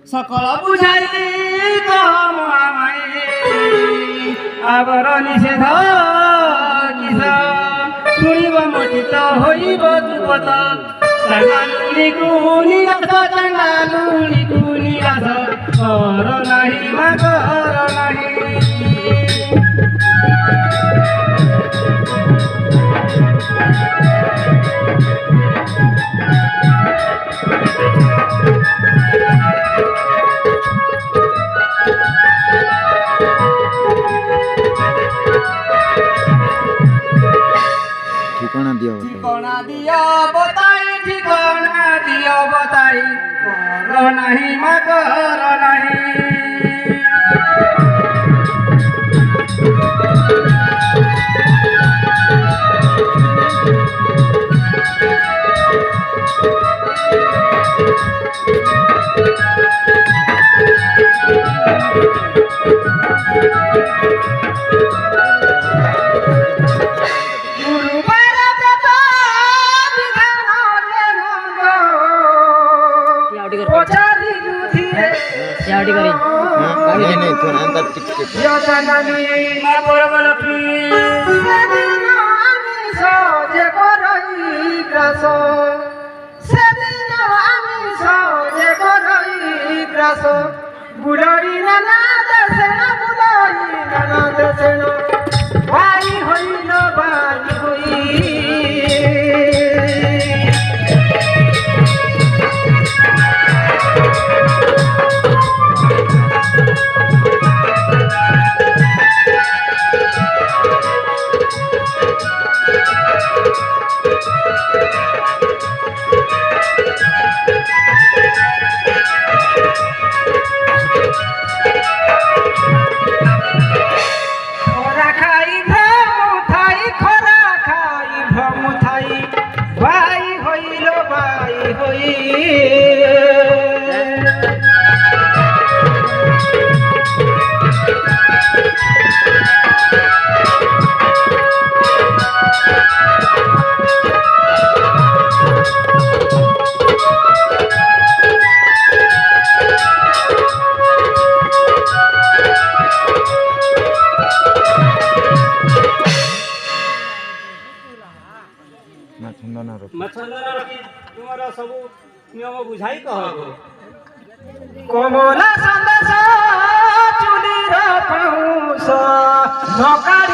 सकल बुझाई आबर निषेध किस शुणव मोटित होइब दुपत चांडालुणी निराश चांडालुणी निराश कर नाही मा कर नाही ठिकाना दिया बताई ठिकाना दिया बताई कर नहीं मा कर नहीं बुलाड़ी नाना दर्शना बुलाड़ी नाना दर्शना भाई होई न भाई होई तुम्हारा सब नियम बुझाई कह कमला संदेश चुली रा पाउस नकारी